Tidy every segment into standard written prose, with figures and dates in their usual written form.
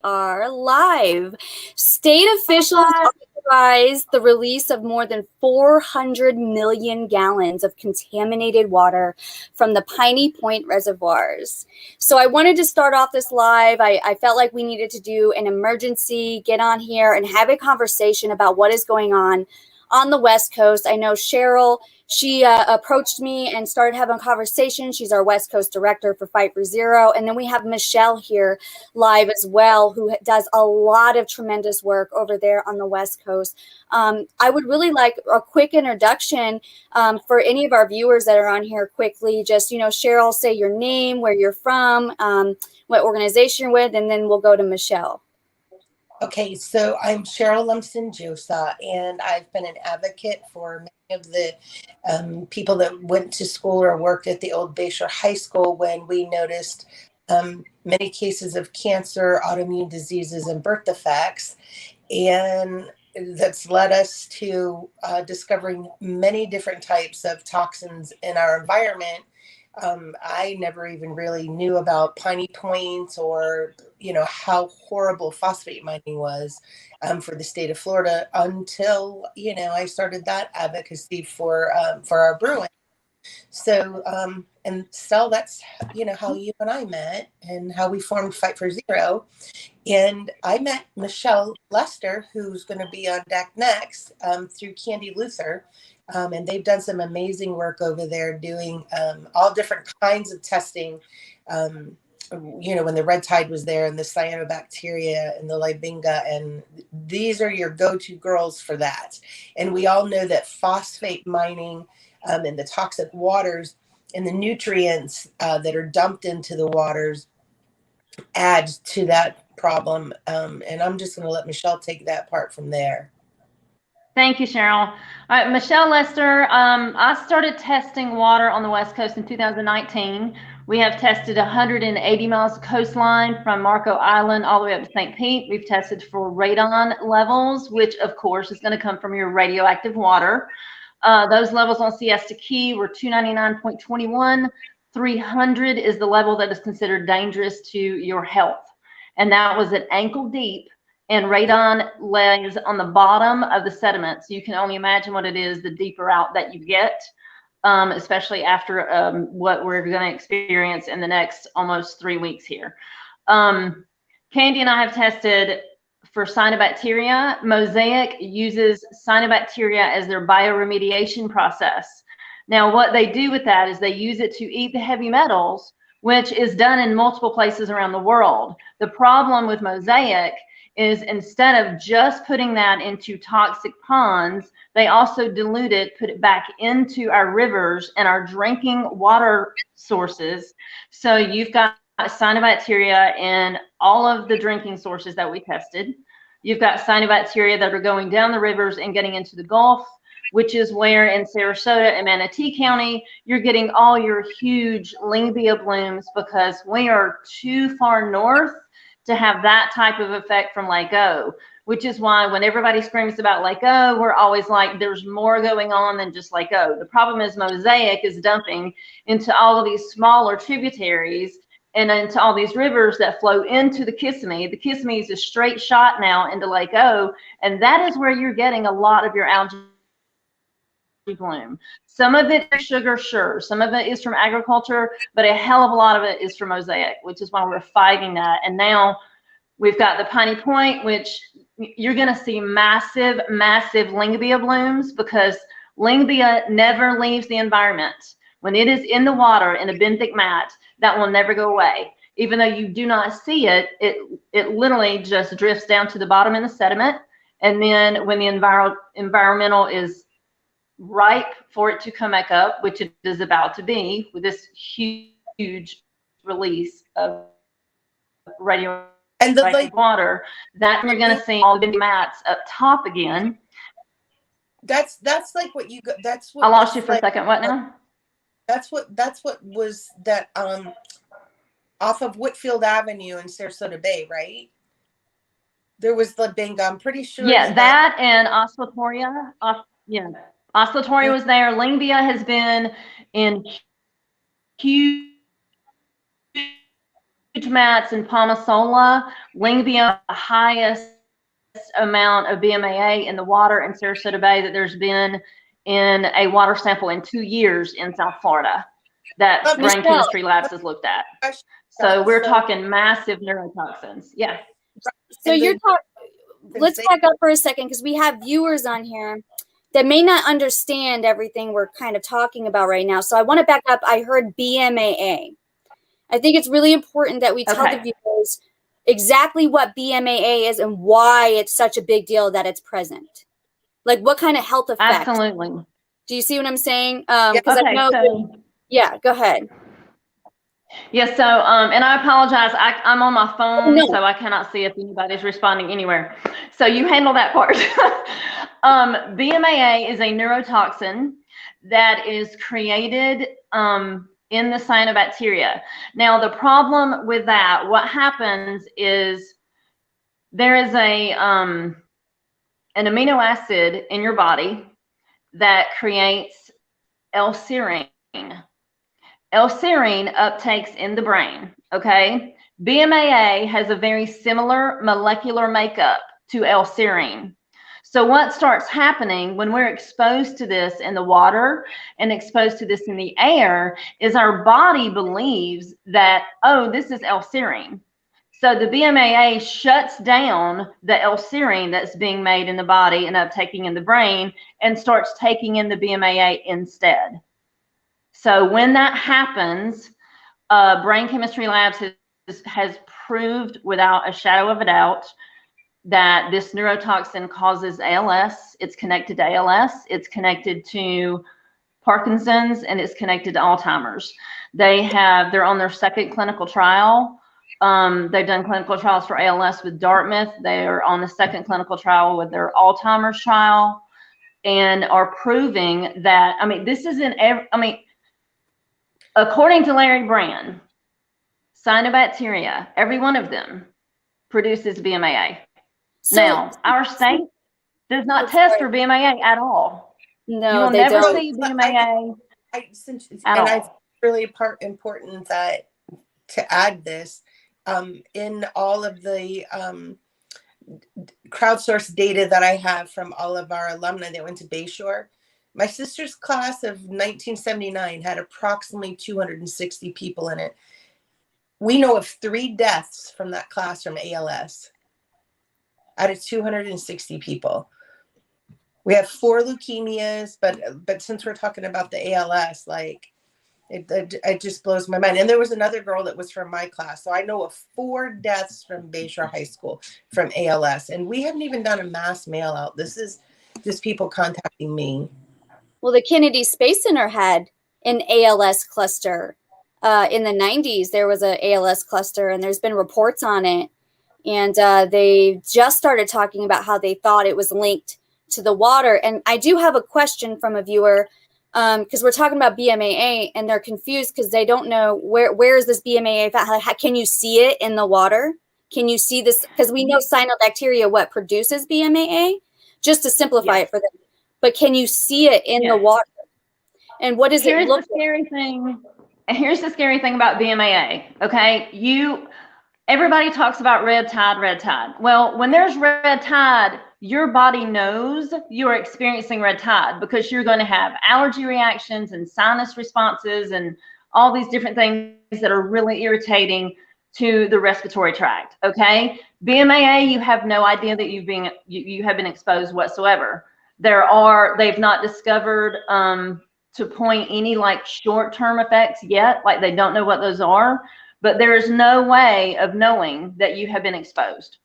Are live. State officials authorized the release of more than 400 million gallons of contaminated water from the Piney Point reservoirs. So I wanted to start off this live. I felt like we needed to do an emergency, get on here and have a conversation about what is going on the West Coast. I know Cheryl, she approached me and started having a conversation. She's our West Coast director for Fight for Zero. And then we have Michelle here live as well, who does a lot of tremendous work over there on the West Coast. I would really like a quick introduction for any of our viewers that are on here quickly. Just, Cheryl, say your name, where you're from, what organization you're with, and then we'll go to Michelle. Okay, so I'm Cheryl Lumsden-Josa, and I've been an advocate for many of the people that went to school or worked at the old Bayshore High School when we noticed many cases of cancer, autoimmune diseases, and birth defects. And that's led us to discovering many different types of toxins in our environment. I never even really knew about Piney Point or, how horrible phosphate mining was for the state of Florida until, I started that advocacy for our brewing. So, and Stell, that's, how you and I met and how we formed Fight for Zero. And I met Michelle Lester, who's going to be on deck next, through Candy Luther. And they've done some amazing work over there doing all different kinds of testing. When the red tide was there and the cyanobacteria and the libinga, and these are your go-to girls for that. And we all know that phosphate mining and the toxic waters and the nutrients that are dumped into the waters adds to that problem. And I'm just going to let Michelle take that part from there. Thank you, Cheryl. All right, Michelle Lester. I started testing water on the West Coast in 2019. We have tested 180 miles of coastline from Marco Island all the way up to St. Pete. We've tested for radon levels, which of course is going to come from your radioactive water. Those levels on Siesta Key were 299.21. 300 is the level that is considered dangerous to your health. And that was at ankle deep. And radon lays on the bottom of the sediment. So you can only imagine what it is the deeper out that you get, especially after what we're going to experience in the next almost 3 weeks here. Candy and I have tested for cyanobacteria. Mosaic uses cyanobacteria as their bioremediation process. Now, what they do with that is they use it to eat the heavy metals, which is done in multiple places around the world. The problem with Mosaic is instead of just putting that into toxic ponds, they also dilute it, put it back into our rivers and our drinking water sources. So you've got cyanobacteria in all of the drinking sources that we tested. You've got cyanobacteria that are going down the rivers and getting into the Gulf, which is where in Sarasota and Manatee County, you're getting all your huge Lingvia blooms because we are too far north to have that type of effect from Lake O, which is why when everybody screams about Lake O, we're always like, there's more going on than just Lake O. The problem is Mosaic is dumping into all of these smaller tributaries and into all these rivers that flow into the Kissimmee. The Kissimmee is a straight shot now into Lake O, and that is where you're getting a lot of your algae bloom. Some of it is sugar, sure. Some of it is from agriculture, but a hell of a lot of it is from Mosaic, which is why we're fighting that. And now we've got the Piney Point, which you're going to see massive, massive Lingvia blooms because Lingvia never leaves the environment. When it is in the water in a benthic mat, that will never go away. Even though you do not see it, it literally just drifts down to the bottom in the sediment. And then when the environmental is ripe for it to come back up, which it is about to be with this huge release of radioactive water, that you're going to see all the mats up top again. That's like what you got. That's what I lost you for a second. What now? That's what was that off of Whitfield Avenue in Sarasota Bay, right? There was the bingo. I'm pretty sure. Yeah, that and Oscillatoria. Yeah, Oscillatoria was there. Lingvia has been in huge mats in Palmasola, Lingbia, the highest amount of BMAA in the water in Sarasota Bay that there's been in a water sample in 2 years in South Florida that brain chemistry labs has looked at. So we're talking massive neurotoxins. Yeah. So you're talking, let's back up for a second, because we have viewers on here that may not understand everything we're kind of talking about right now. So I want to back up. I heard BMAA. I think it's really important that we tell the viewers exactly what BMAA is and why it's such a big deal that it's present. Like what kind of health effects? Absolutely. Do you see what I'm saying? Because I know. Yeah, go ahead. Yeah, so, and I apologize, I'm on my phone, so I cannot see if anybody's responding anywhere. So you handle that part. BMAA is a neurotoxin that is created in the cyanobacteria. Now, the problem with that, what happens is there is an amino acid in your body that creates L-serine. L-serine uptakes in the brain, okay? BMAA has a very similar molecular makeup to L-serine. So what starts happening when we're exposed to this in the water and exposed to this in the air is our body believes that, oh, this is L-serine. So the BMAA shuts down the L-serine that's being made in the body and uptaking in the brain and starts taking in the BMAA instead. So when that happens, Brain Chemistry Labs has proved without a shadow of a doubt that this neurotoxin causes ALS. It's connected to ALS, it's connected to Parkinson's, and it's connected to Alzheimer's. They're on their second clinical trial. They've done clinical trials for ALS with Dartmouth. They are on the second clinical trial with their Alzheimer's trial and are proving that, I mean, this isn't, according to Larry Brand, cyanobacteria, every one of them produces BMAA. Now, our state does not test for BMAA at all. No, you will they never don't. see BMAA at all. It's really important that to add this in all of the crowdsourced data that I have from all of our alumni that went to Bayshore. My sister's class of 1979 had approximately 260 people in it. We know of 3 deaths from that class from ALS out of 260 people. We have 4 leukemias, but since we're talking about the ALS, like it just blows my mind. And there was another girl that was from my class. So I know of 4 deaths from Bayshore High School from ALS. And we haven't even done a mass mail out. This is just people contacting me. Well, the Kennedy Space Center had an ALS cluster. In the 90s, there was an ALS cluster, and there's been reports on it. And they just started talking about how they thought it was linked to the water. And I do have a question from a viewer, because we're talking about BMAA, and they're confused because they don't know where is this BMAA found? How can you see it in the water? Can you see this? Because we know cyanobacteria, what produces BMAA, just to simplify it for them. But can you see it in the water? And what does it look like? Here's the scary thing about BMAA, okay? Everybody talks about red tide, red tide. Well, when there's red tide, your body knows you're experiencing red tide because you're going to have allergy reactions and sinus responses and all these different things that are really irritating to the respiratory tract, okay? BMAA, you have no idea that you have been exposed whatsoever. They've not discovered to point any like short-term effects yet, like they don't know what those are, but there is no way of knowing that you have been exposed.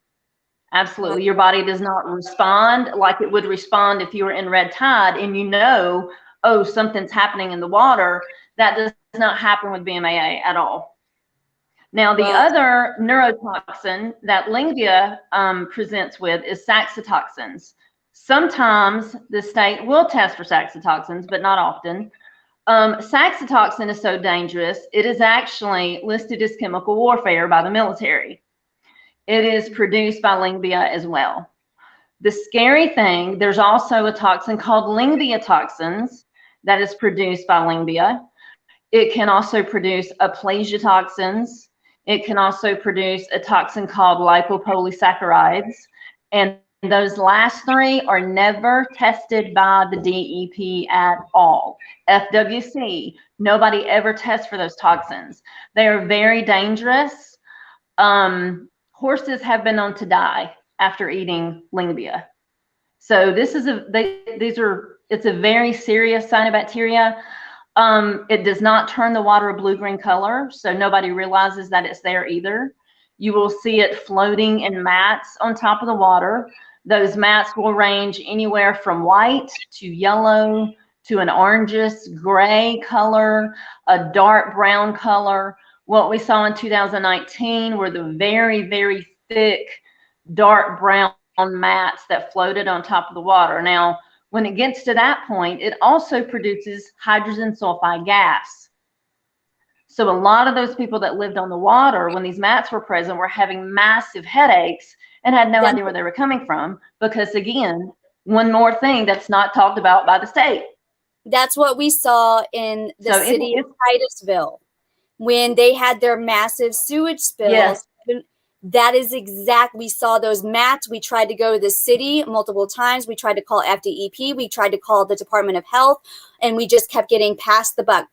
Absolutely. Your body does not respond like it would respond if you were in red tide and you know, oh, something's happening in the water. That does not happen with BMAA at all. Now, the other neurotoxin that Lingbia presents with is saxitoxins. Sometimes the state will test for saxitoxins, but not often. Saxitoxin is so dangerous, it is actually listed as chemical warfare by the military. It is produced by Lingbia as well. The scary thing, there's also a toxin called Lingbia toxins that is produced by Lingbia. It can also produce aplasia toxins. It can also produce a toxin called lipopolysaccharides. And those last three are never tested by the DEP at all. FWC, nobody ever tests for those toxins. They are very dangerous. Horses have been known to die after eating Lyngbia. So this is it's a very serious cyanobacteria. It does not turn the water a blue-green color, so nobody realizes that it's there either. You will see it floating in mats on top of the water. Those mats will range anywhere from white to yellow to an orangish gray color, a dark brown color. What we saw in 2019 were the very, very thick, dark brown mats that floated on top of the water. Now, when it gets to that point, it also produces hydrogen sulfide gas. So a lot of those people that lived on the water when these mats were present were having massive headaches and had no idea where they were coming from, because again, one more thing that's not talked about by the state. That's what we saw in the city of Titusville when they had their massive sewage spills. Yes. That is exact. We saw those mats. We tried to go to the city multiple times. We tried to call FDEP. We tried to call the Department of Health, and we just kept getting past the buck.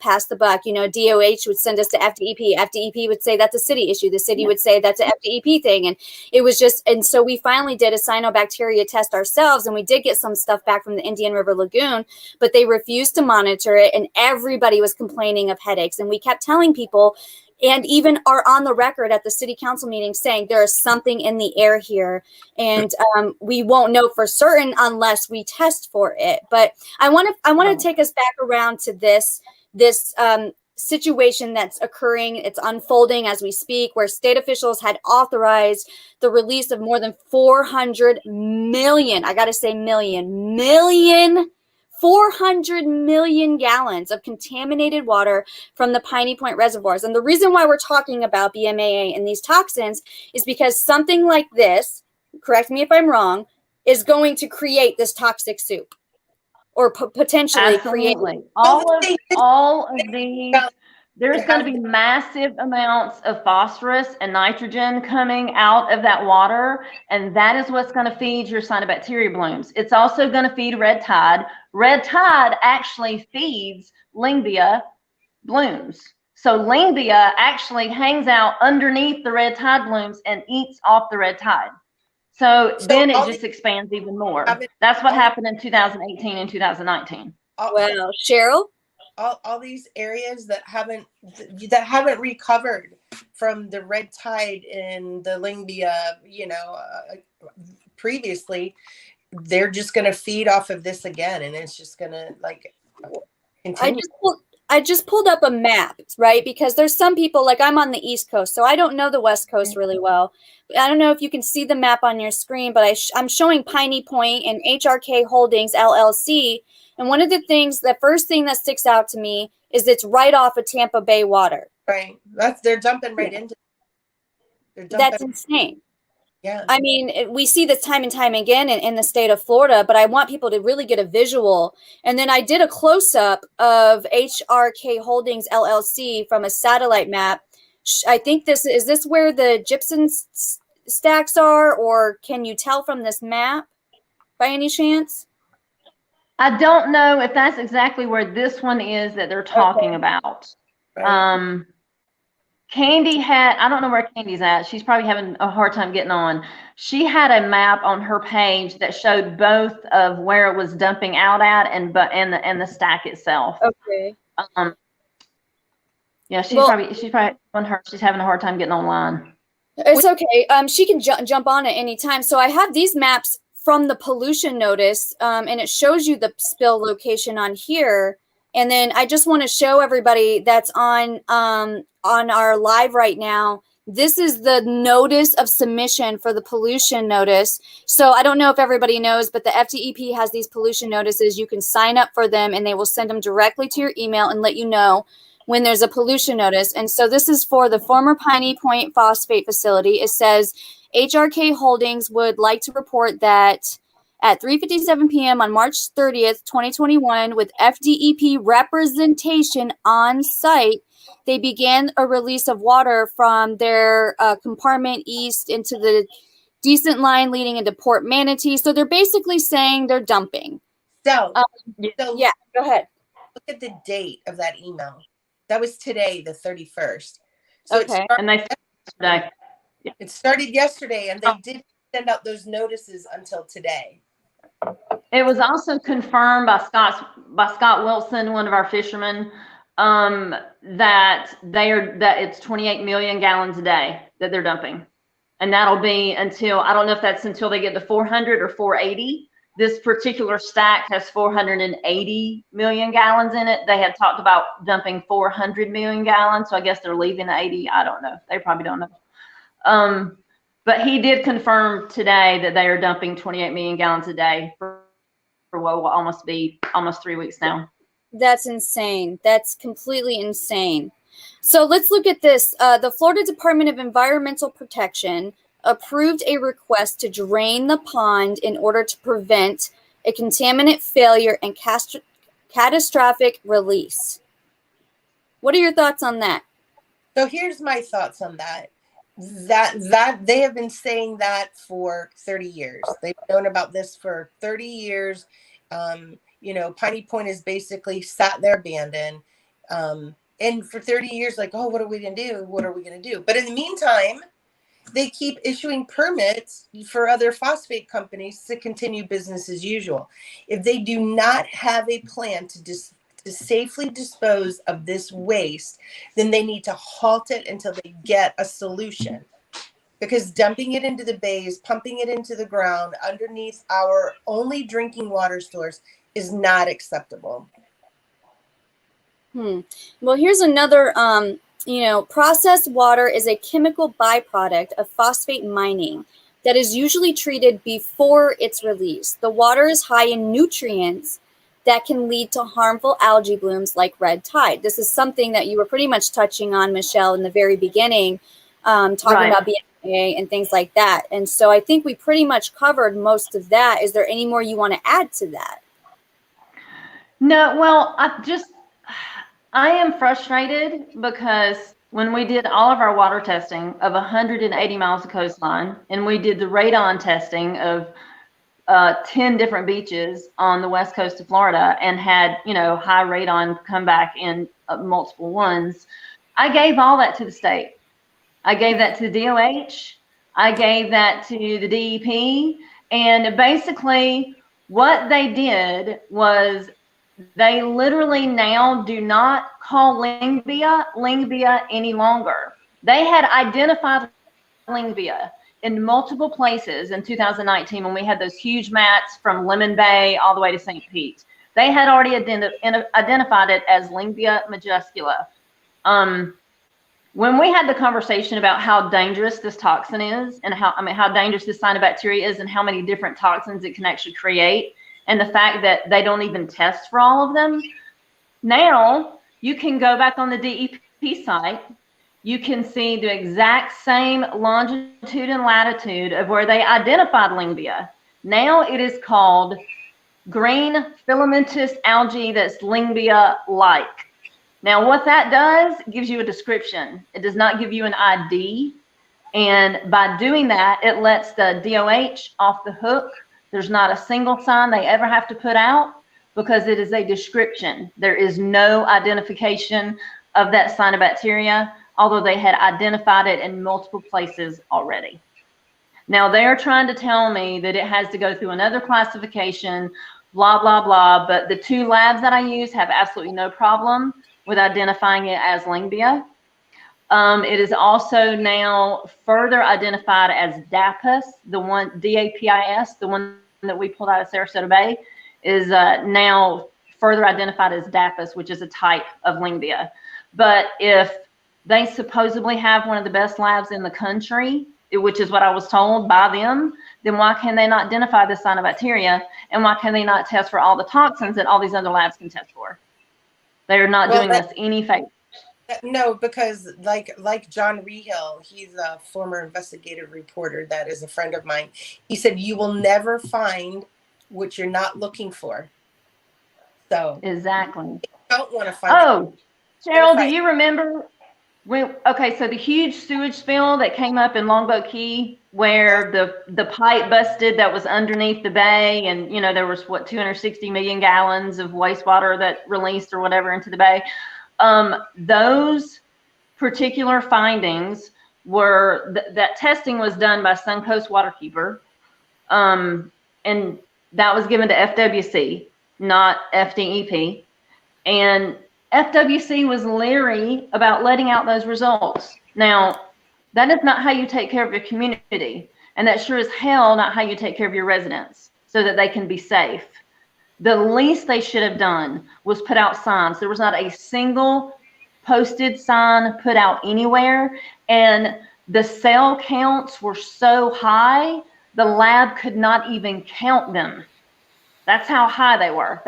You know, DOH would send us to FDEP. FDEP would say that's a city issue. The city would say that's an FDEP thing. And it was just, and so we finally did a cyanobacteria test ourselves, and we did get some stuff back from the Indian River Lagoon, but they refused to monitor it, and everybody was complaining of headaches. And we kept telling people, and even are on the record at the city council meeting saying there is something in the air here, and we won't know for certain unless we test for it. But I want to take us back around to this situation that's occurring. It's unfolding as we speak, where state officials had authorized the release of more than 400 million. I got to say million. 400 million gallons of contaminated water from the Piney Point reservoirs. And the reason why we're talking about BMAA and these toxins is because something like this, correct me if I'm wrong, is going to create this toxic soup, or potentially create. All of these. There's going to be massive amounts of phosphorus and nitrogen coming out of that water, and that is what's going to feed your cyanobacteria blooms. It's also going to feed red tide. Red tide actually feeds Lyngbia blooms. So Lyngbia actually hangs out underneath the red tide blooms and eats off the red tide. So then it just expands even more. That's what happened in 2018 and 2019. Well, Cheryl? All these areas that haven't recovered from the red tide and the Lyngbia, previously, they're just going to feed off of this again, and it's just going to continue. I just pulled up a map, right? Because there's some people, like I'm on the East Coast, so I don't know the West Coast really well. I don't know if you can see the map on your screen, but I'm showing Piney Point and HRK Holdings LLC. And one of the first thing that sticks out to me is it's right off of Tampa Bay water. Right. They're jumping right into it. That's insane. Yeah. I mean, we see this time and time again in the state of Florida, but I want people to really get a visual. And then I did a close-up of HRK Holdings LLC from a satellite map. I think is this where the gypsum stacks are, or can you tell from this map by any chance? I don't know if that's exactly where this one is that they're talking about. Right. Candy I don't know where Candy's at. She's probably having a hard time getting on. She had a map on her page that showed both of where it was dumping out at and the stack itself. Okay. Yeah, she's probably she's having a hard time getting online. It's okay. She can jump on at any time. So I have these maps from the pollution notice, and it shows you the spill location on here. And then I just want to show everybody that's on our live right now. This is the notice of submission for the pollution notice. So I don't know if everybody knows, but the FDEP has these pollution notices. You can sign up for them, and they will send them directly to your email and let you know when there's a pollution notice. And so this is for the former Piney Point Phosphate facility. It says, HRK Holdings would like to report that at 3:57 p.m. on March 30th, 2021, with FDEP representation on site, they began a release of water from their compartment east into the descent line leading into Port Manatee. So they're basically saying they're dumping. So, Yeah, go ahead. Look at the date of that email. That was today, the 31st. So okay. It started yesterday, and they didn't send out those notices until today. It was also confirmed by Scott Wilson, one of our fishermen, that it's 28 million gallons a day that they're dumping, and that'll be until, I don't know if that's until they get to 400 or 480. This particular stack has 480 million gallons in it. They had talked about dumping 400 million gallons, so I guess they're leaving the 80. I don't know. They probably don't know. But he did confirm today that they are dumping 28 million gallons a day for what will almost be 3 weeks now. That's insane. That's completely insane. So let's look at this. The Florida Department of Environmental Protection approved a request to drain the pond in order to prevent a contaminant failure and catastrophic release. What are your thoughts on that? So here's my thoughts on that. That they have been saying that for 30 years. They've known about this for 30 years. Piney Point is basically sat there abandoned. And for 30 years, like, oh, what are we going to do? What are we going to do? But in the meantime, they keep issuing permits for other phosphate companies to continue business as usual. If they do not have a plan to safely dispose of this waste, then they need to halt it until they get a solution. Because dumping it into the bays, pumping it into the ground underneath our only drinking water source is not acceptable. Well, here's another, processed water is a chemical byproduct of phosphate mining that is usually treated before it's released. The water is high in nutrients that can lead to harmful algae blooms like red tide. This is something that you were pretty much touching on, Michelle, in the very beginning, talking about BFA and things like that. And so I think we pretty much covered most of that. Is there any more you want to add to that? No, well, I am frustrated because when we did all of our water testing of 180 miles of coastline, and we did the radon testing of 10 different beaches on the west coast of Florida and had, high radon come back in multiple ones, I gave all that to the state. I gave that to the DOH. I gave that to the DEP. And basically what they did was they literally now do not call Lingbia any longer. They had identified Lingbia in multiple places in 2019 when we had those huge mats from Lemon Bay all the way to St. Pete. They had already identified it as Lingbia majuscula. When we had the conversation about how dangerous this toxin is and how dangerous this cyanobacteria is and how many different toxins it can actually create, and the fact that they don't even test for all of them, now you can go back on the DEP site. You can see the exact same longitude and latitude of where they identified Lingbia. Now it is called green filamentous algae that's Lingbia-like. Now what that does, gives you a description. It does not give you an ID. And by doing that, it lets the DOH off the hook. There's not a single sign they ever have to put out because it is a description. There is no identification of that cyanobacteria, although they had identified it in multiple places already. Now they're trying to tell me that it has to go through another classification, blah, blah, blah, but the two labs that I use have absolutely no problem with identifying it as Lingbia. It is also now further identified as DAPIS, DAPIS, the one that we pulled out of Sarasota Bay, is now further identified as DAPIS, which is a type of Lingbia. But if they supposedly have one of the best labs in the country, which is what I was told by them, then why can they not identify this cyanobacteria? And why can they not test for all the toxins that all these other labs can test for? They're not doing us any favors. No, because like John Rehill, he's a former investigative reporter that is a friend of mine. He said, you will never find what you're not looking for. So exactly. You don't want to find it. Cheryl, do you remember okay, so the huge sewage spill that came up in Longboat Key where the pipe busted that was underneath the bay, and there was 260 million gallons of wastewater that released or whatever into the bay. Those particular findings were that testing was done by Suncoast Waterkeeper, and that was given to FWC, not FDEP. And FWC was leery about letting out those results. Now, that is not how you take care of your community. And that sure as hell not how you take care of your residents so that they can be safe. The least they should have done was put out signs. There was not a single posted sign put out anywhere. And the cell counts were so high, the lab could not even count them. That's how high they were.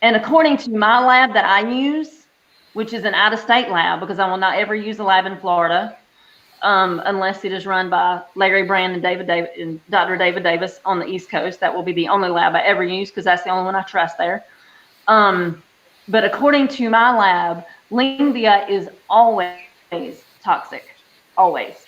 And according to my lab that I use, which is an out-of-state lab, because I will not ever use a lab in Florida, unless it is run by Larry Brand and Dr. David Davis on the East Coast. That will be the only lab I ever use because that's the only one I trust there. But according to my lab, Lingbia is always toxic, always.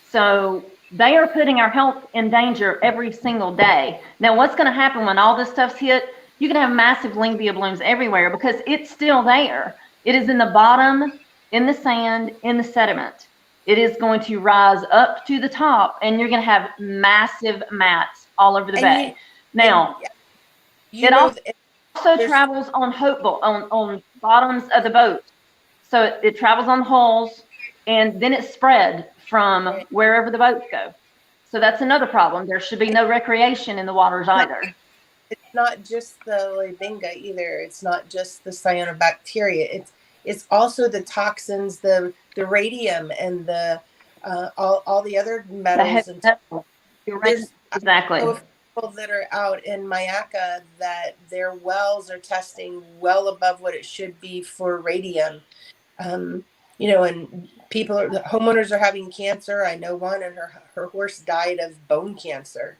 So they are putting our health in danger every single day. Now, what's going to happen when all this stuff's hit? You can have massive Lingbia blooms everywhere because it's still there. It is in the bottom, in the sand, in the sediment. It is going to rise up to the top, and you're going to have massive mats all over the bay. It also travels on on bottoms of the boat. So it travels on hulls, and then it's spread from wherever the boats go. So that's another problem. There should be no recreation in the waters either. It's not just the Libinga either. It's not just the cyanobacteria. It's also the toxins, the radium, and the all the other metals. Exactly. People that are out in Mayaca that their wells are testing well above what it should be for radium. And homeowners are having cancer. I know one, and her horse died of bone cancer.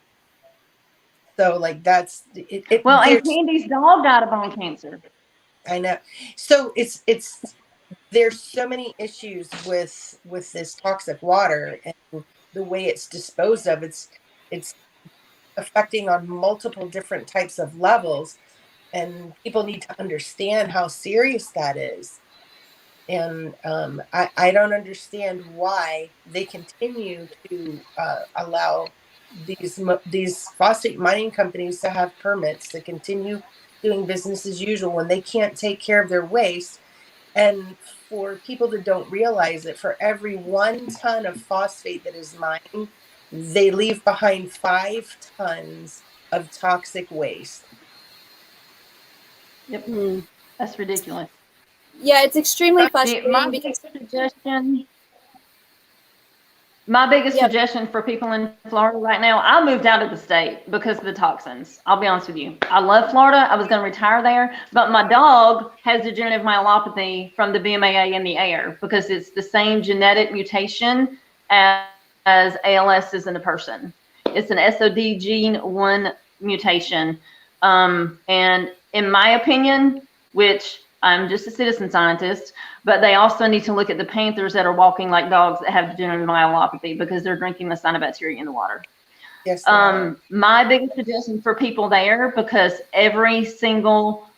So that's it. Well, and Candy's dog died of bone cancer. I know. So there's so many issues with this toxic water and the way it's disposed of. It's affecting on multiple different types of levels, and people need to understand how serious that is. And I don't understand why they continue to allow these phosphate mining companies to have permits to continue doing business as usual when they can't take care of their waste. And for people that don't realize it, for every 1 ton of phosphate that is mined, they leave behind 5 tons of toxic waste. Yep. That's ridiculous. Yeah, it's extremely frustrating. My biggest suggestion for people in Florida right now, I moved out of the state because of the toxins. I'll be honest with you. I love Florida. I was going to retire there, but my dog has degenerative myelopathy from the BMAA in the air because it's the same genetic mutation as ALS is in a person. It's an SOD gene 1 mutation. And in my opinion, which I'm just a citizen scientist, but they also need to look at the panthers that are walking like dogs that have degenerative myelopathy because they're drinking the cyanobacteria in the water. Yes. My biggest suggestion for people there, because every single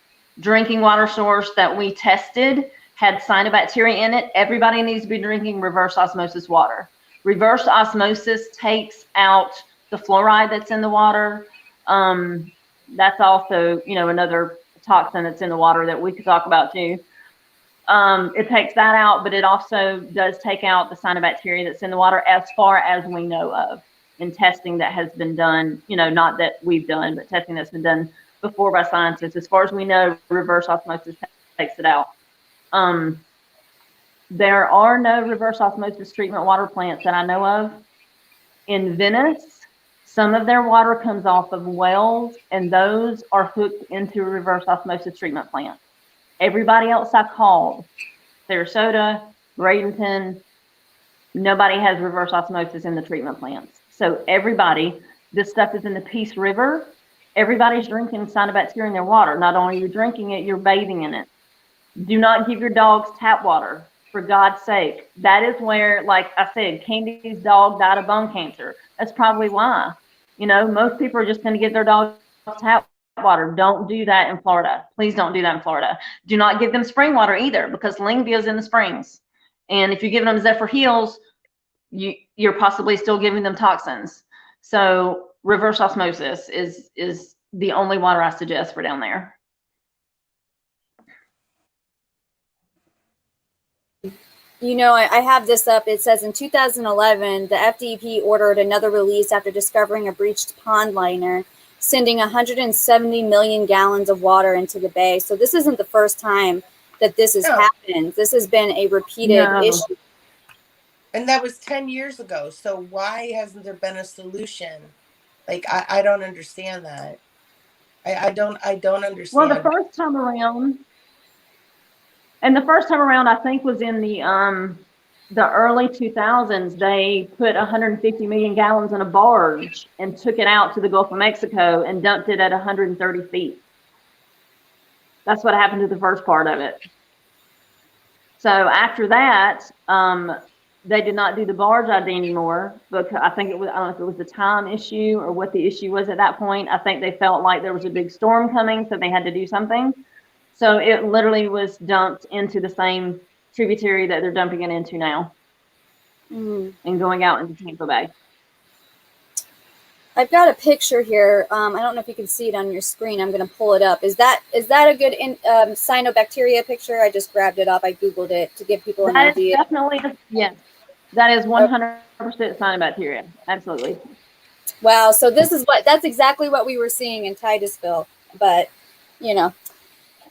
drinking water source that we tested had cyanobacteria in it, everybody needs to be drinking reverse osmosis water. Reverse osmosis takes out the fluoride that's in the water. That's also, another toxin that's in the water that we could talk about too. It takes that out, but it also does take out the cyanobacteria that's in the water as far as we know of in testing that has been done, not that we've done, but testing that's been done before by scientists. As far as we know, reverse osmosis takes it out. There are no reverse osmosis treatment water plants that I know of. In Venice, some of their water comes off of wells, and those are hooked into a reverse osmosis treatment plant. Everybody else I called, Sarasota, Bradenton, nobody has reverse osmosis in the treatment plants. So everybody, this stuff is in the Peace River. Everybody's drinking cyanobacteria in their water. Not only are you drinking it, you're bathing in it. Do not give your dogs tap water, for God's sake. That is where, like I said, Candy's dog died of bone cancer. That's probably why. You know, most people are just going to give their dogs tap water. Don't do that in Florida. Please don't do that in Florida. Do not give them spring water either, because Lingvia is in the springs. And if you're giving them Zephyr Heals, you're possibly still giving them toxins. So reverse osmosis is the only water I suggest for down there. You know, I have this up. It says in 2011, the FDP ordered another release after discovering a breached pond liner, sending 170 million gallons of water into the bay. So this isn't the first time that this has happened. This has been a repeated issue. And that was 10 years ago. So why hasn't there been a solution? Like, I don't understand that. I don't understand. Well, the first time around, I think, was in the early 2000s. They put 150 million gallons in a barge and took it out to the Gulf of Mexico and dumped it at 130 feet. That's what happened to the first part of it. So after that, they did not do the barge ID anymore, because I think it was, I don't know if it was the time issue or what the issue was at that point. I think they felt like there was a big storm coming, so they had to do something. So it literally was dumped into the same tributary that they're dumping it into now, and going out into Tampa Bay. I've got a picture here. I don't know if you can see it on your screen. I'm going to pull it up. Is that a good cyanobacteria picture? I just grabbed it up. I Googled it to give people an idea. That is definitely, yes. That is 100% cyanobacteria. Absolutely. Wow. So that's exactly what we were seeing in Titusville. But, you know,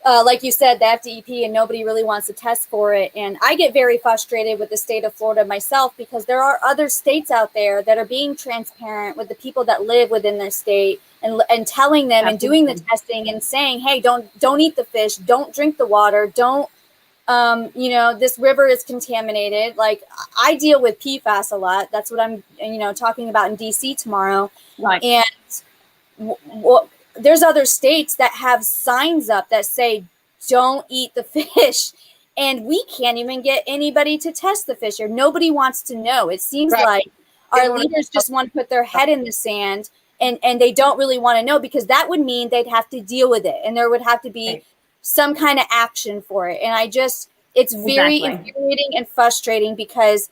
like you said, the FDEP, and nobody really wants to test for it. And I get very frustrated with the state of Florida myself, because there are other states out there that are being transparent with the people that live within their state, and telling them and doing the testing and saying, hey, don't eat the fish, don't drink the water, don't, you know, this river is contaminated. Like, I deal with PFAS a lot. That's what I'm, you know, talking about in DC tomorrow. Right. And there's other states that have signs up that say, don't eat the fish. And we can't even get anybody to test the fish, or nobody wants to know. It seems like our leaders just want to put their head in the sand, and they don't really want to know, because that would mean they'd have to deal with it, and there would have to be some kind of action for it. And it's very infuriating and frustrating, because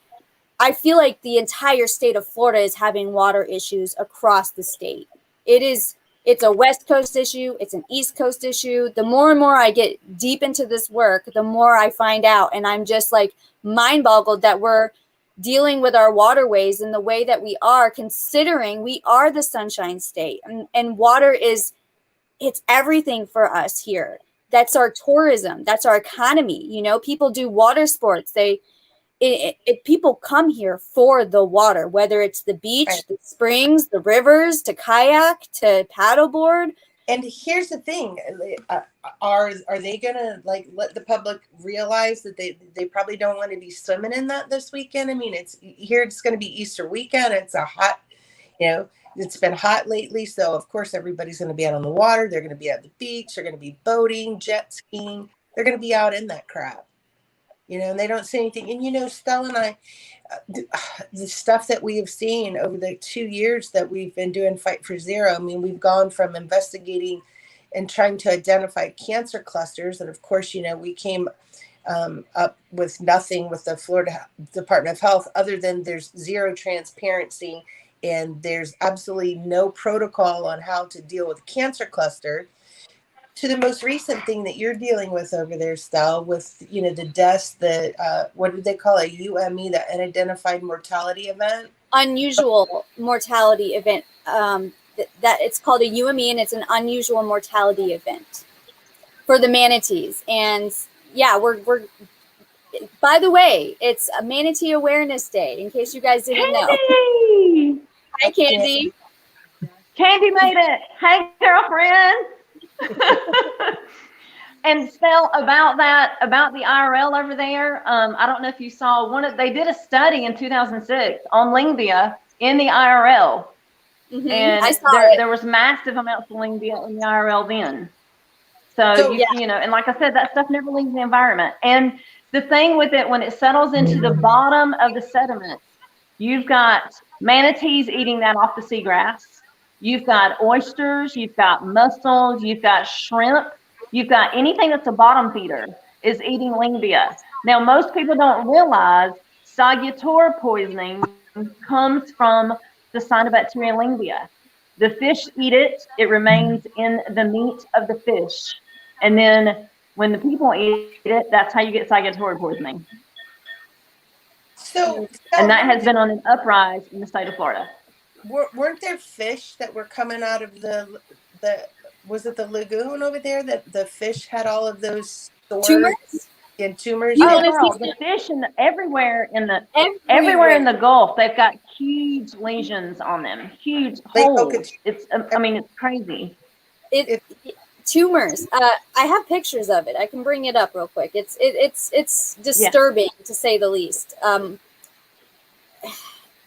I feel like the entire state of Florida is having water issues across the state. It's a West Coast issue. It's an East Coast issue. The more and more I get deep into this work, the more I find out. And I'm just like mind boggled that we're dealing with our waterways in the way that we are, considering we are the Sunshine State. And water it's everything for us here. That's our tourism. That's our economy. You know, people do water sports. People come here for the water, whether it's the beach, the springs, the rivers, to kayak, to paddleboard. And here's the thing: are they gonna let the public realize that they probably don't want to be swimming in that this weekend? I mean, it's going to be Easter weekend. It's a hot, you know, it's been hot lately, so of course everybody's going to be out on the water. They're going to be at the beach. They're going to be boating, jet skiing. They're going to be out in that crap. You know, and they don't say anything. And, you know, Stella and I, the stuff that we have seen over the 2 years that we've been doing Fight for Zero, I mean, we've gone from investigating and trying to identify cancer clusters. And, of course, you know, we came up with nothing with the Florida Department of Health, other than there's zero transparency and there's absolutely no protocol on how to deal with a cancer cluster, to the most recent thing that you're dealing with over there, Stell, with, you know, the deaths, what did they call it, UME, the unidentified mortality event? Unusual mortality event. That it's called a UME, and it's an unusual mortality event for the manatees. And yeah, we're by the way, it's a Manatee Awareness Day, in case you guys didn't know. Hi, Candy. Candy made it. Hey, girlfriend. And Stell, about the IRL over there, I don't know if you saw they did a study in 2006 on Lingvia in the IRL. And I saw there was massive amounts of Lingvia in the IRL then. So, Yeah. you know, and like I said, that stuff never leaves the environment. And the thing with it, when it settles into the bottom of the sediment, you've got manatees eating that off the seagrass. You've got oysters, you've got mussels, you've got shrimp, you've got anything that's a bottom feeder is eating lingbia. Now, most people don't realize sagittarian poisoning comes from the cyanobacteria lingbia. The fish eat it, it remains in the meat of the fish. And then when the people eat it, that's how you get sagittarian poisoning. So, And that has been on an uprise in the state of Florida. weren't there fish that were coming out of the was it the lagoon over there that the fish had all of those Tumors? and tumors? Oh, Yeah. girl, the fish everywhere in the Gulf, they've got huge lesions on them, huge holes. It's, I mean, it's crazy. Tumors. I have pictures of it. I can bring it up real quick. It's disturbing to say the least.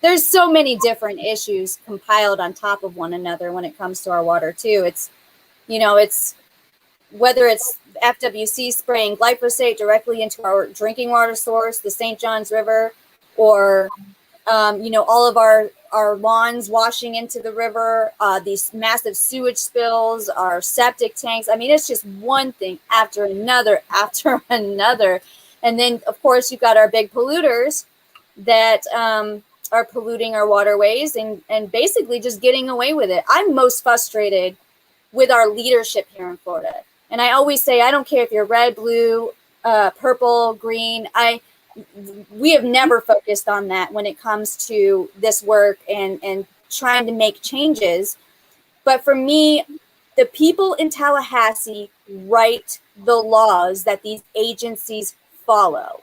There's so many different issues compiled on top of one another when it comes to our water too. It's, you know, it's whether it's FWC spraying glyphosate directly into our drinking water source, the St. Johns River, or you know, all of our lawns washing into the river, these massive sewage spills, our septic tanks. I mean, it's just one thing after another after another. And then, of course, you've got our big polluters that are polluting our waterways and basically just getting away with it. I'm most frustrated with our leadership here in Florida. And I always say, I don't care if you're red, blue, purple, green. We have never focused on that when it comes to this work and trying to make changes. But for me, the people in Tallahassee write the laws that these agencies follow.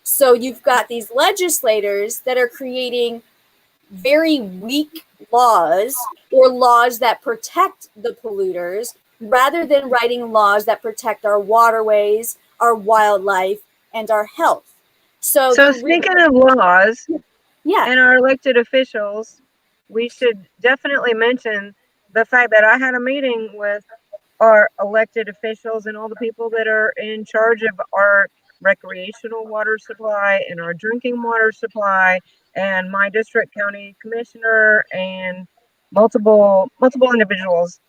So you've got these legislators that are creating very weak laws or laws that protect the polluters rather than writing laws that protect our waterways, our wildlife, and our health. So speaking of laws, yeah, and our elected officials, we should definitely mention the fact that I had a meeting with our elected officials and all the people that are in charge of our recreational water supply and our drinking water supply, and my district county commissioner and multiple individuals.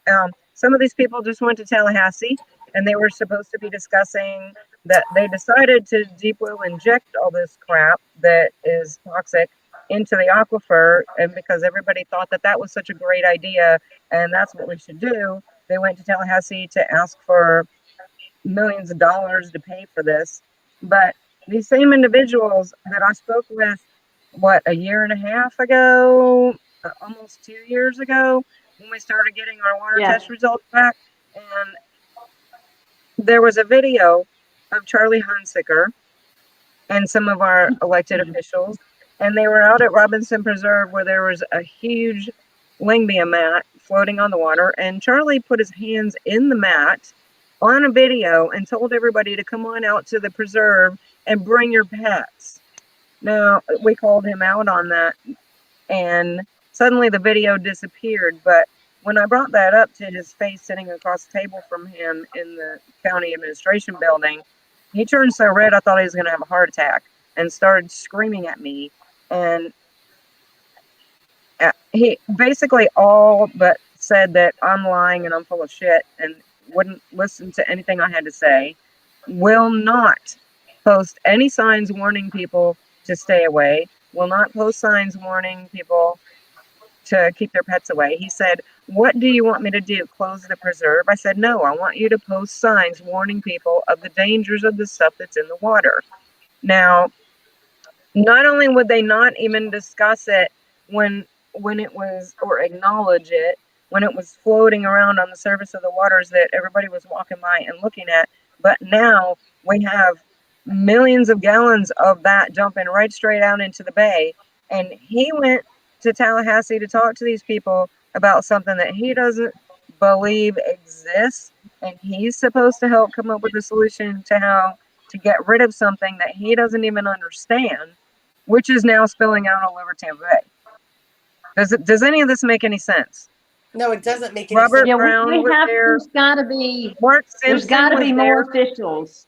Some of these people just went to Tallahassee and they were supposed to be discussing that they decided to deep well inject all this crap that is toxic into the aquifer, and because everybody thought that that was such a great idea and that's what we should do, they went to Tallahassee to ask for millions of dollars to pay for this. But these same individuals that I spoke with, a year and a half ago, almost 2 years ago, when we started getting our water test results back, and there was a video of Charlie Hunsaker and some of our elected officials, and they were out at Robinson Preserve where there was a huge lingbia mat floating on the water, and Charlie put his hands in the mat on a video and told everybody to come on out to the preserve and bring your pets. Now, we called him out on that, and suddenly the video disappeared. But when I brought that up to his face sitting across the table from him in the county administration building, he turned so red I thought he was going to have a heart attack and started screaming at me. And he basically all but said that I'm lying and I'm full of shit and wouldn't listen to anything I had to say. Will not post any signs warning people to stay away. Will not post signs warning people to keep their pets away. He said, "What do you want me to do? Close the preserve?" I said, "No, I want you to post signs warning people of the dangers of the stuff that's in the water." Now, not only would they not even discuss it when it was, or acknowledge it when it was floating around on the surface of the waters that everybody was walking by and looking at, but now we have millions of gallons of that dumping right straight out into the bay. And he went to Tallahassee to talk to these people about something that he doesn't believe exists, and he's supposed to help come up with a solution to how to get rid of something that he doesn't even understand, which is now spilling out all over Tampa Bay. Does any of this make any sense? No, it doesn't make any Robert sense. Yeah, Brown was there. there's gotta be, Mark there's Simpson gotta was be there. more officials.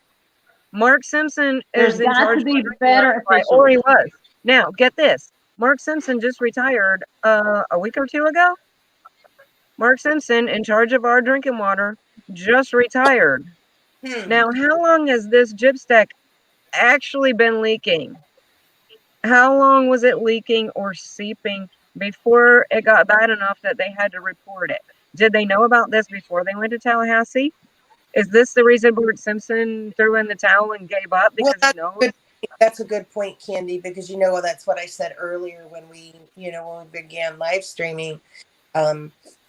Mark Simpson There's is in got charge to of be our drinking better water supply, or officials. he was. Now, get this. Mark Simpson just retired a week or two ago. Mark Simpson, in charge of our drinking water, just retired. Now, how long has this gypstack actually been leaking? How long was it leaking or seeping before it got bad enough that they had to report it? Did they know about this before they went to Tallahassee? Is this the reason Bart Simpson threw in the towel and gave up Well, because he knows? that's a good point, Candy, because that's what I said earlier when we began live streaming,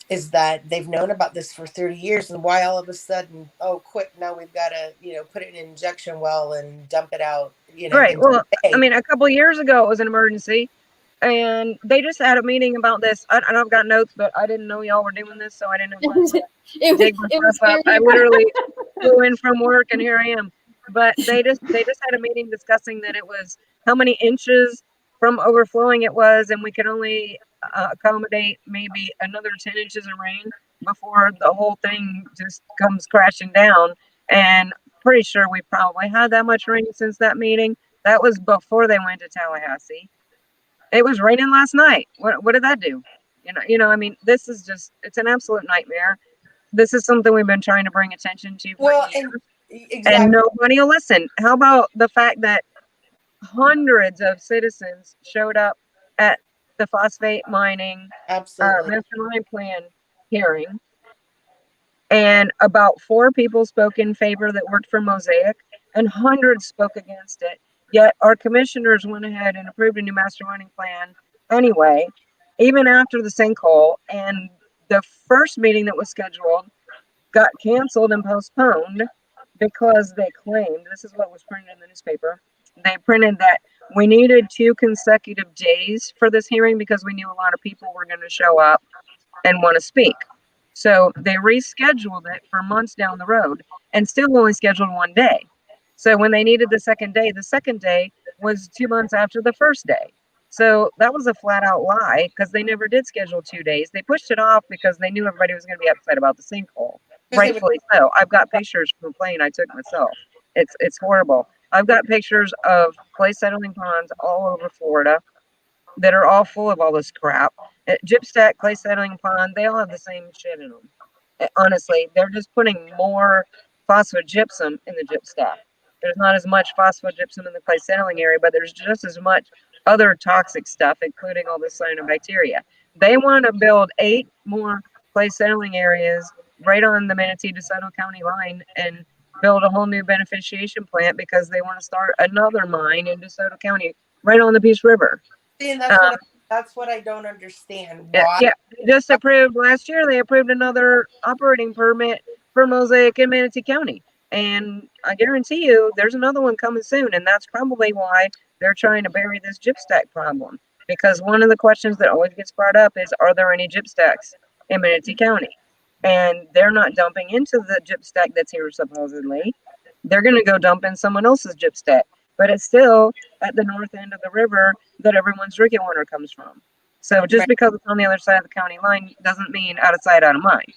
is that they've known about this for 30 years, and why all of a sudden, oh, quick, now we've got to, put it in an injection well and dump it out, Right. Well, today. I mean, a couple of years ago it was an emergency, and they just had a meeting about this. I've got notes, but I didn't know y'all were doing this, so I didn't have time to dig my stuff up. I literally flew in from work, and here I am. But they just had a meeting discussing that it was how many inches from overflowing it was, and we could only accommodate maybe another 10 inches of rain before the whole thing just comes crashing down. And pretty sure we probably had that much rain since that meeting. That was before they went to Tallahassee. It was raining last night. What did that do? I mean, this is just, it's an absolute nightmare. This is something we've been trying to bring attention to for years, Exactly. and nobody will listen. How about the fact that hundreds of citizens showed up at the phosphate mining Absolutely. master line plan hearing, and about 4 people spoke in favor that worked for Mosaic, and hundreds spoke against it. Yet our commissioners went ahead and approved a new master mining plan anyway, even after the sinkhole. And the first meeting that was scheduled got canceled and postponed because they claimed, this is what was printed in the newspaper, they printed that we needed 2 consecutive days for this hearing because we knew a lot of people were going to show up and want to speak. So they rescheduled it for months down the road and still only scheduled 1 day. So when they needed the second day was 2 months after the first day. So that was a flat out lie because they never did schedule 2 days. They pushed it off because they knew everybody was going to be upset about the sinkhole. Rightfully so. I've got pictures from a plane I took myself. It's horrible. I've got pictures of clay settling ponds all over Florida that are all full of all this crap. Gypstack, clay settling pond, they all have the same shit in them. Honestly, they're just putting more phosphogypsum in the gypstack. There's not as much phosphogypsum in the clay settling area, but there's just as much other toxic stuff, including all the cyanobacteria. They want to build 8 more clay settling areas right on the Manatee DeSoto County line and build a whole new beneficiation plant because they want to start another mine in DeSoto County right on the Peace River. See, and that's what I don't understand. Why? Yeah, they just approved last year. They approved another operating permit for Mosaic in Manatee County, and I guarantee you, there's another one coming soon. And that's probably why they're trying to bury this gypstack problem. Because one of the questions that always gets brought up is, are there any gypstacks in Manatee County? And they're not dumping into the gypstack that's here supposedly. They're going to go dump in someone else's gypstack, but it's still at the north end of the river that everyone's drinking water comes from. So just because it's on the other side of the county line doesn't mean out of sight, out of mind.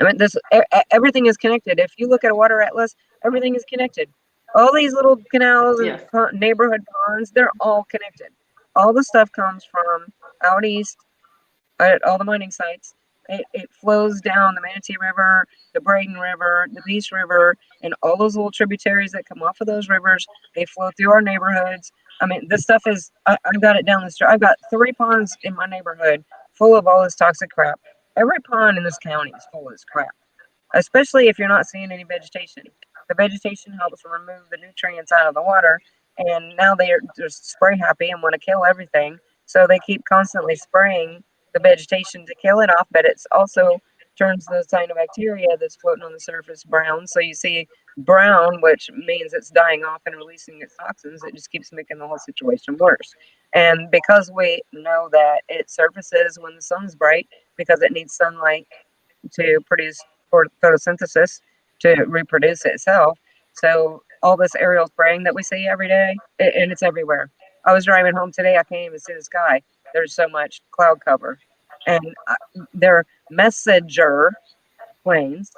I mean, everything is connected. If you look at a water atlas, everything is connected. All these little canals and neighborhood ponds, they're all connected. All the stuff comes from out east at all the mining sites. It flows down the Manatee River, the Braden River, the Peace River, and all those little tributaries that come off of those rivers. They flow through our neighborhoods. I mean, this stuff is, I've got it down the street. I've got 3 ponds in my neighborhood full of all this toxic crap. Every pond in this county is full of this crap, especially if you're not seeing any vegetation. The vegetation helps remove the nutrients out of the water, and now they're just spray happy and want to kill everything. So they keep constantly spraying the vegetation to kill it off, but it's also turns the cyanobacteria that's floating on the surface brown. So you see brown, which means it's dying off and releasing its toxins. It just keeps making the whole situation worse. And because we know that it surfaces when the sun's bright, because it needs sunlight to produce photosynthesis to reproduce itself. So all this aerial spraying that we see every day, and it's everywhere. I was driving home today. I can't even see the sky. There's so much cloud cover. and they're messenger planes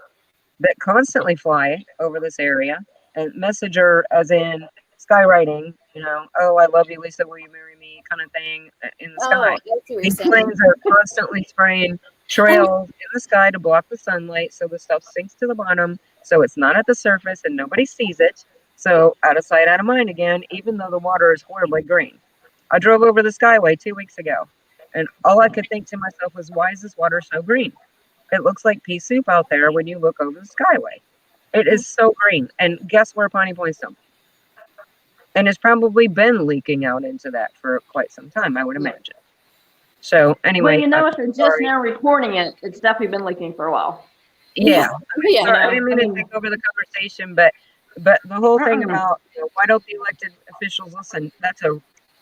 that constantly fly over this area. And messenger as in skywriting, oh, I love you, Lisa, will you marry me kind of thing in the Oh, sky. I see what you're These saying. planes are constantly spraying trails in the sky to block the sunlight so the stuff sinks to the bottom, so it's not at the surface and nobody sees it. So out of sight, out of mind again, even though the water is horribly green. I drove over the Skyway 2 weeks ago, and all I could think to myself was, why is this water so green? It looks like pea soup out there when you look over the Skyway. It is so green. And guess where Piney Point's dumping? And it's probably been leaking out into that for quite some time, I would imagine. So anyway. Well, if they're just now reporting it, it's definitely been leaking for a while. Yeah. Yeah. Sorry, I didn't mean to take over the conversation, but the whole thing about why don't the elected officials listen? That's a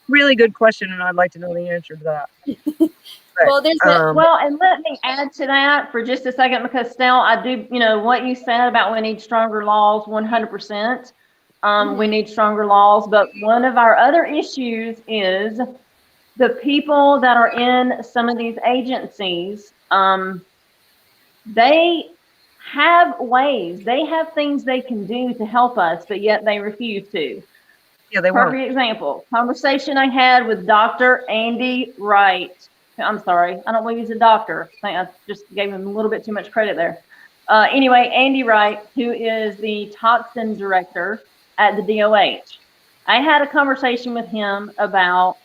really good question, and I'd like to know the answer to that. But, and let me add to that for just a second, because Stell, I do, what you said about we need stronger laws, 100%. We need stronger laws, but one of our other issues is the people that are in some of these agencies. They have ways, they have things they can do to help us, but yet they refuse to. Yeah, they won't. Perfect example, conversation I had with Dr. Andy Wright. I'm sorry, I don't want to use a doctor. I think I just gave him a little bit too much credit there. Anyway, Andy Wright, who is the toxin director at the DOH. I had a conversation with him about,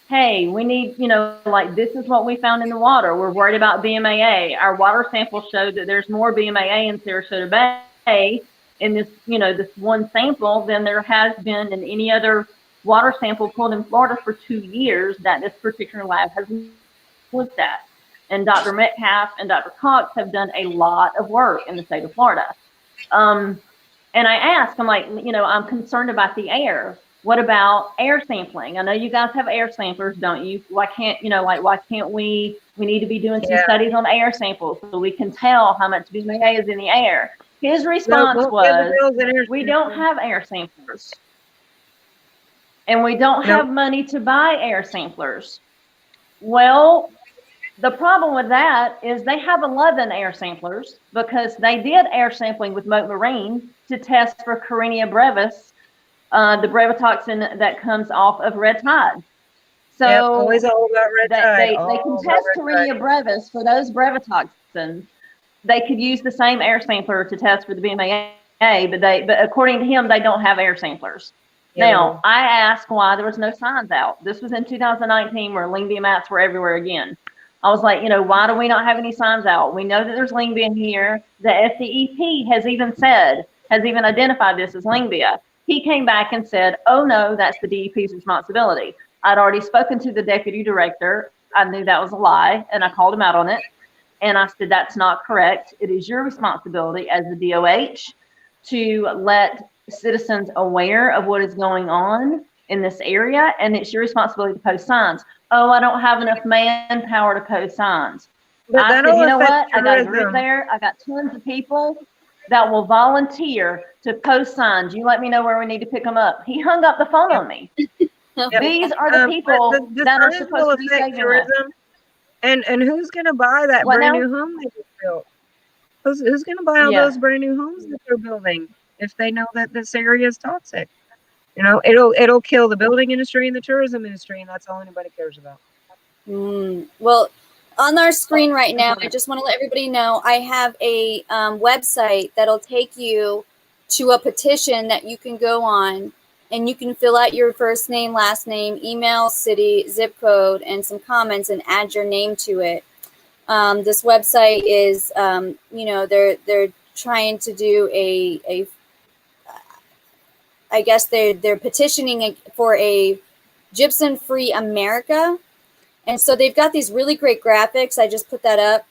hey, we need, this is what we found in the water. We're worried about BMAA. Our water sample showed that there's more BMAA in Sarasota Bay in this, this one sample than there has been in any other water sample pulled in Florida for 2 years that this particular lab has looked at. And Dr. Metcalf and Dr. Cox have done a lot of work in the state of Florida. And I asked, I'm like, I'm concerned about the air. What about air sampling? I know you guys have air samplers, don't you? Why can't, why can't we need to be doing some studies on air samples so we can tell how much BMAA is in the air. His response was, we don't have air samplers. And we don't have money to buy air samplers. Well, the problem with that is they have 11 air samplers because they did air sampling with Moat Marine to test for Carenia brevis, the brevitoxin that comes off of red tide. So always all about red tide. They can test Carenia brevis for those brevitoxins. They could use the same air sampler to test for the BMAA, but according to him, they don't have air samplers. Yeah. Now, I asked why there was no signs out. This was in 2019 where Lingvia mats were everywhere again. I was like, why do we not have any signs out? We know that there's Lingvia here. The SDEP has even identified this as Lingvia. He came back and said, oh no, that's the DEP's responsibility. I'd already spoken to the deputy director. I knew that was a lie, and I called him out on it. And I said, that's not correct. It is your responsibility as the DOH to let citizens aware of what is going on in this area, and it's your responsibility to post signs. Oh, I don't have enough manpower to post signs. But I said, you know what? I got a group there. I got tons of people that will volunteer to post signs. You let me know where we need to pick them up. He hung up the phone on me. These are the people that are supposed to be saving tourism. And who's going to buy that new home they just built? Who's going to buy all those brand new homes that they're building if they know that this area is toxic? It'll kill the building industry and the tourism industry, and that's all anybody cares about. Well, on our screen right now, I just want to let everybody know I have a website that'll take you to a petition that you can go on, and you can fill out your first name, last name, email, city, zip code, and some comments, and add your name to it. This website is, they're trying to do I guess they're petitioning for a gypsum-free America. And so they've got these really great graphics. I just put that up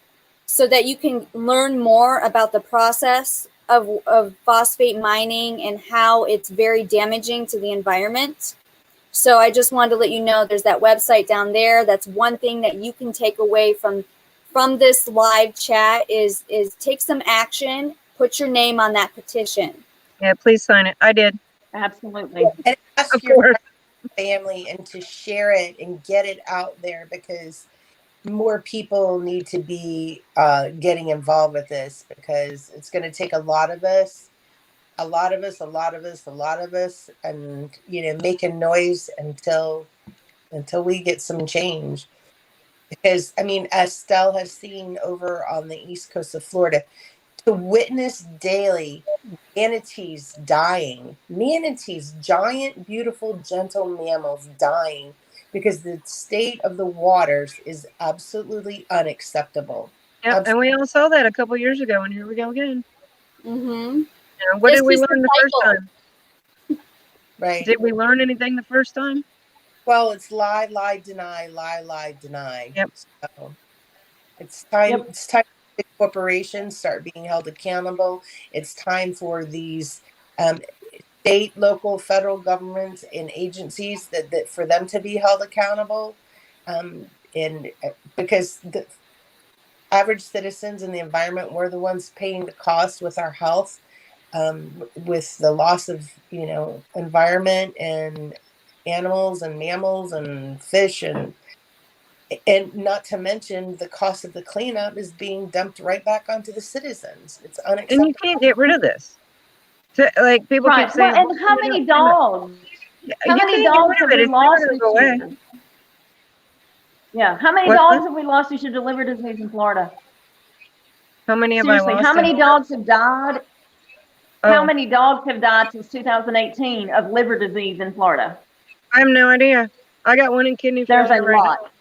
so that you can learn more about the process of phosphate mining and how it's very damaging to the environment. So I just wanted to let you know there's that website down there. That's one thing that you can take away from this live chat is take some action, put your name on that petition. Yeah, please sign it. I did. Absolutely. And ask your family and to share it and get it out there, because more people need to be getting involved with this, because it's going to take a lot of us, and making noise until we get some change. Because I mean, as Estelle has seen over on the east coast of Florida, to witness daily manatees dying, giant, beautiful, gentle mammals dying because the state of the waters is absolutely unacceptable. Yep, and we all saw that a couple years ago, and here we go again. Mm-hmm. What did we learn the first time? Right. Did we learn anything the first time? Well, it's lie, deny. Yep. So it's time. Yep. It's time for corporations start being held accountable. It's time for these state, local, federal governments and agencies that for them to be held accountable, and because the average citizens in the environment, we're the ones paying the cost with our health, with the loss of environment and animals and mammals and fish, and not to mention the cost of the cleanup is being dumped right back onto the citizens. It's unacceptable. And you can't get rid of this. Like people keep saying, well, and how many dogs? How many dogs have we lost this year? Yeah, how many dogs have we lost due to liver disease in Florida? How many have Seriously, I lost? How many dogs have died? Oh. How many dogs have died since 2018 of liver disease in Florida? I have no idea. I got one in kidney failure. There's a lot.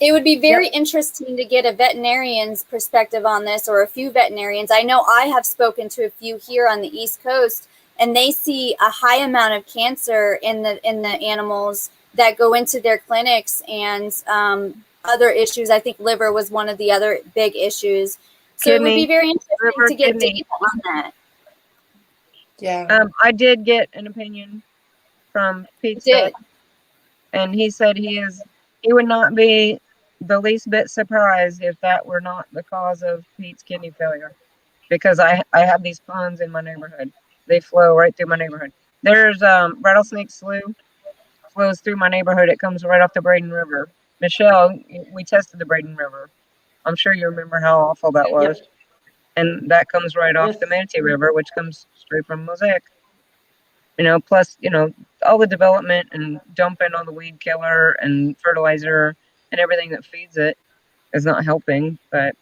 It would be very interesting to get a veterinarian's perspective on this, or a few veterinarians. I know I have spoken to a few here on the East Coast, and they see a high amount of cancer in the animals that go into their clinics, and other issues. I think liver was one of the other big issues. So it would be very interesting to get data on that. Yeah. I did get an opinion from Pete Scott, and he said he would not be the least bit surprised if that were not the cause of Pete's kidney failure, because I have these ponds in my neighborhood. They flow right through my neighborhood. There's Rattlesnake Slough flows through my neighborhood. It comes right off the Braden River. Michelle, we tested the Braden River. I'm sure you remember how awful that was. Yep. And that comes right off the Manatee River, which comes straight from Mosaic. Plus, all the development and dumping on the weed killer and fertilizer and everything that feeds it is not helping. But,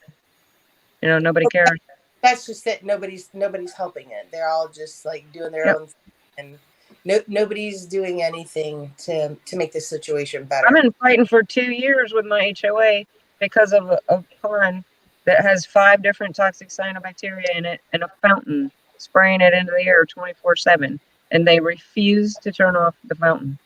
nobody cares. That's just it. Nobody's helping it. They're all just like doing their own thing. And nobody's doing anything to make the situation better. I've been fighting for 2 years with my HOA because of a pond that has 5 different toxic cyanobacteria in it and a fountain spraying it into the air 24/7. And they refuse to turn off the fountain.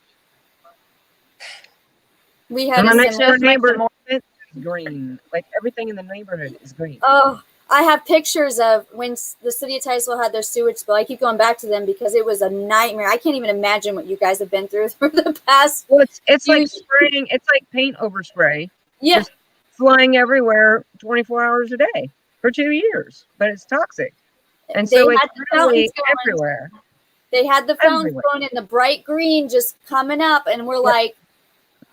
We had my next door neighbor is green. Like everything in the neighborhood is green. Oh, I have pictures of when the city of Titusville had their sewage spill. I keep going back to them because it was a nightmare. I can't even imagine what you guys have been through for the past. Well, it's like spraying. It's like paint overspray. Yeah. Just flying everywhere 24 hours a day for 2 years, but it's toxic. And so it's really everywhere. They had the fountains going in the bright green just coming up, and we're like,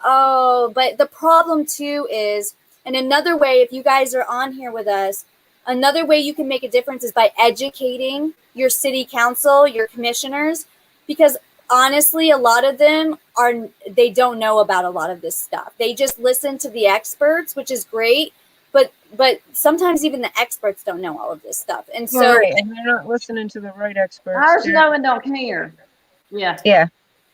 oh, but the problem too is, and another way, if you guys are on here with us, another way you can make a difference is by educating your city council, your commissioners, because honestly, a lot of them they don't know about a lot of this stuff. They just listen to the experts, which is great. But sometimes even the experts don't know all of this stuff. And so and they're not listening to the right experts. Ours know and don't care. Yeah. Yeah.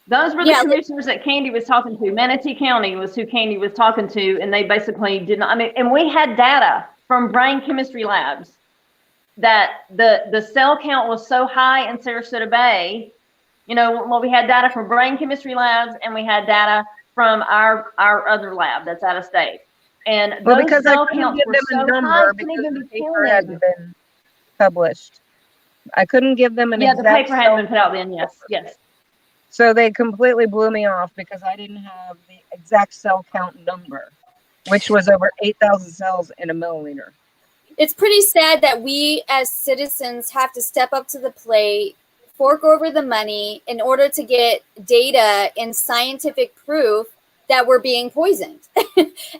Those were the commissioners that Candy was talking to. Manatee County was who Candy was talking to, and they basically did not. And we had data from brain chemistry labs that the cell count was so high in Sarasota Bay. We had data from brain chemistry labs, and we had data from our other lab that's out of state. And because I couldn't give them a number because the paper hadn't been published. I couldn't give them an exact. Yeah, the paper hadn't been put out then. Yes. So they completely blew me off because I didn't have the exact cell count number, which was over 8,000 cells in a milliliter. It's pretty sad that we as citizens have to step up to the plate, fork over the money in order to get data and scientific proof that we're being poisoned.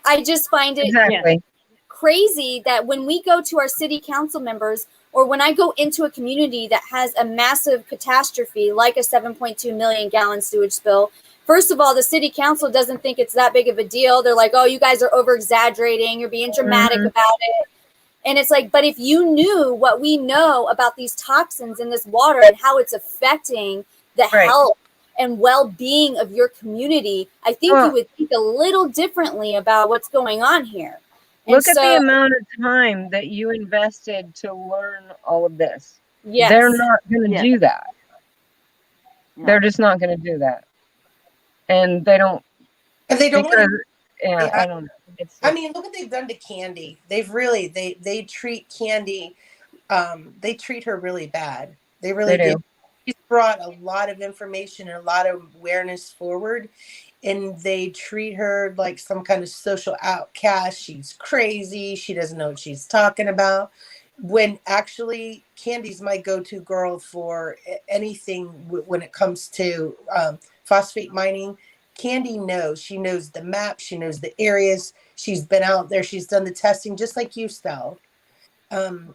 I just find it Exactly. crazy that when we go to our city council members, or when I go into a community that has a massive catastrophe like a 7.2 million gallon sewage spill, first of all, the city council doesn't think it's that big of a deal. They're like, oh, you guys are over exaggerating. You're being dramatic about it. And it's like, but if you knew what we know about these toxins in this water and how it's affecting the health and well-being of your community, I think you would think a little differently about what's going on here. Look at the amount of time that you invested to learn all of this. Yes. They're not going to do that. No. They're just not going to do that. And they don't. And they don't. I don't know. I mean, look what they've done to Candy. They've really they treat Candy. They treat her really bad. They really do. She's brought a lot of information and a lot of awareness forward, and they treat her like some kind of social outcast. She's crazy. She doesn't know what she's talking about. When actually Candy's my go-to girl for anything when it comes to phosphate mining. Candy knows. She knows the map. She knows the areas. She's been out there. She's done the testing just like you, Stel. And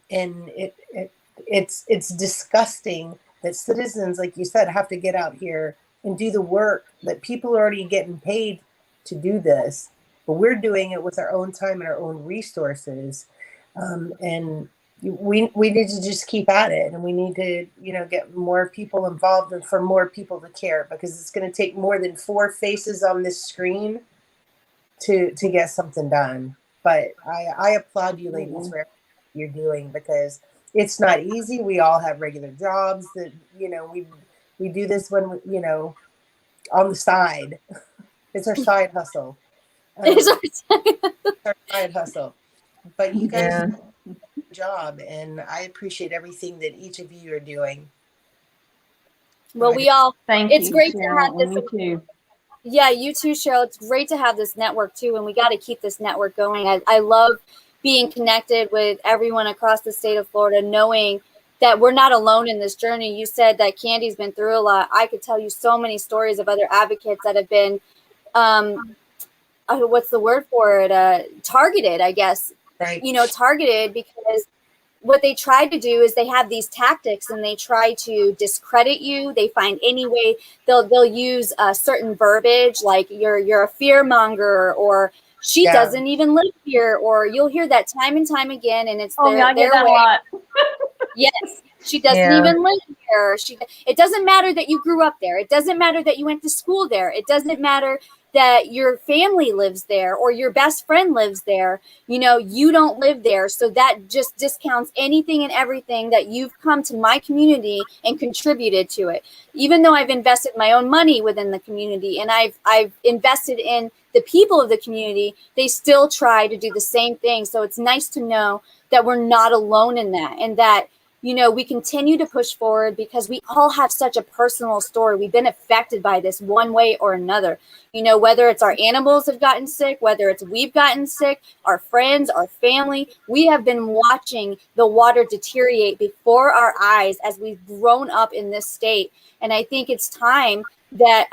it's disgusting that citizens, like you said, have to get out here and do the work that people are already getting paid to do this. But we're doing it with our own time and our own resources. And we need to just keep at it, and we need to, get more people involved and for more people to care, because it's going to take more than 4 faces on this screen to get something done. But I applaud you ladies for everything you're doing, because it's not easy. We all have regular jobs that, we do this when, on the side. It's our side hustle. It's our side hustle. But you guys do a job, and I appreciate everything that each of you are doing. Well, we all, it's great Cheryl, to have this. Me too. Yeah, you too, Cheryl. It's great to have this network too, and we got to keep this network going. I love being connected with everyone across the state of Florida, knowing that we're not alone in this journey. You said that Candy's been through a lot. I could tell you so many stories of other advocates that have been, what's the word for it? Targeted, I guess. Right. Targeted, because what they try to do is they have these tactics and they try to discredit you. They find any way they'll use a certain verbiage, like you're a fear monger, or she doesn't even live here, or you'll hear that time and time again, and it's I get that way. a lot. Yes, she doesn't even live here. It doesn't matter that you grew up there. It doesn't matter that you went to school there. It doesn't matter that your family lives there or your best friend lives there. You don't live there. So that just discounts anything and everything that you've come to my community and contributed to it. Even though I've invested my own money within the community and I've invested in the people of the community, they still try to do the same thing. So it's nice to know that we're not alone in that, and that we continue to push forward, because we all have such a personal story. We've been affected by this one way or another. Whether it's our animals have gotten sick, whether it's we've gotten sick, our friends, our family, we have been watching the water deteriorate before our eyes as we've grown up in this state. And I think it's time that,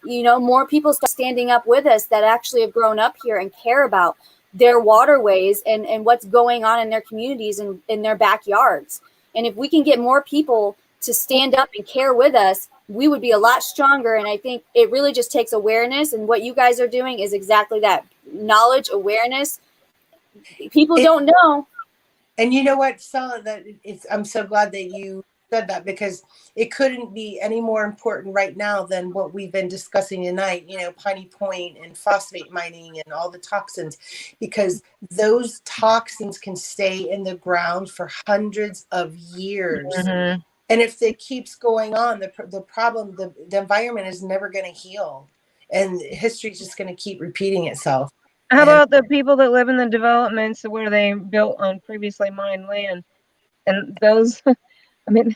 more people start standing up with us that actually have grown up here and care about their waterways and what's going on in their communities and in their backyards. And if we can get more people to stand up and care with us, we would be a lot stronger. And I think it really just takes awareness. And what you guys are doing is exactly that. Knowledge, awareness. People don't know. And you know what, Stella, I'm so glad that you said that, because it couldn't be any more important right now than what we've been discussing tonight, Piney Point and phosphate mining and all the toxins, because those toxins can stay in the ground for hundreds of years. Mm-hmm. And if it keeps going on, the problem, the environment is never going to heal, and history is just going to keep repeating itself. How about the people that live in the developments where they built on previously mined land? And those,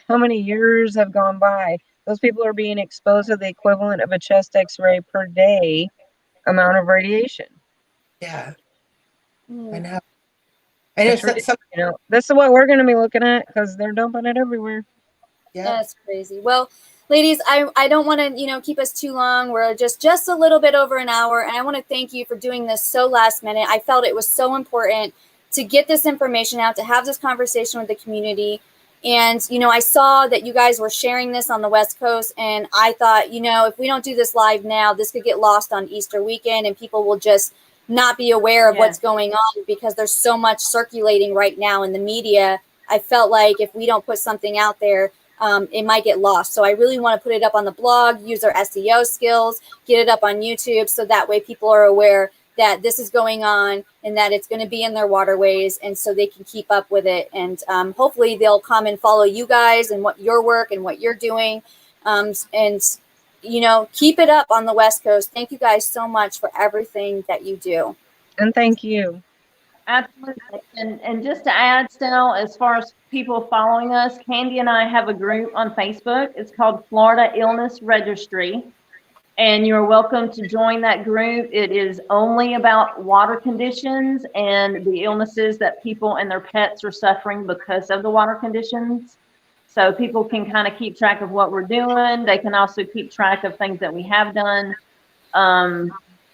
how many years have gone by? Those people are being exposed to the equivalent of a chest x-ray per day amount of radiation. Yeah. I know. This is what we're going to be looking at, because they're dumping it everywhere. Yeah. That's crazy. Well, ladies, I don't want to, keep us too long. We're just a little bit over an hour, and I want to thank you for doing this so last minute. I felt it was so important to get this information out, to have this conversation with the community. And, I saw that you guys were sharing this on the West Coast, and I thought, if we don't do this live now, this could get lost on Easter weekend, and people will just not be aware of what's going on because there's so much circulating right now in the media. I felt like if we don't put something out there, it might get lost. So I really want to put it up on the blog, use our SEO skills, get it up on YouTube, so that way people are aware that this is going on and that it's going to be in their waterways, and so they can keep up with it. And hopefully they'll come and follow you guys and what your work and what you're doing. And keep it up on the West Coast. Thank you guys so much for everything that you do. And thank you. Absolutely. And just to add, still, as far as people following us, Candy and I have a group on Facebook. It's called Florida Illness Registry. And you're welcome to join that group. It is only about water conditions and the illnesses that people and their pets are suffering because of the water conditions. So people can kind of keep track of what we're doing. They can also keep track of things that we have done.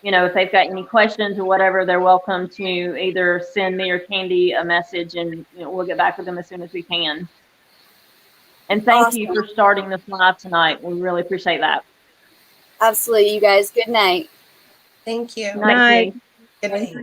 If they've got any questions or whatever, they're welcome to either send me or Candy a message, and we'll get back with them as soon as we can. And thank you for starting this live tonight. We really appreciate that. Absolutely, you guys. Good night. Thank you. Good night. Good night.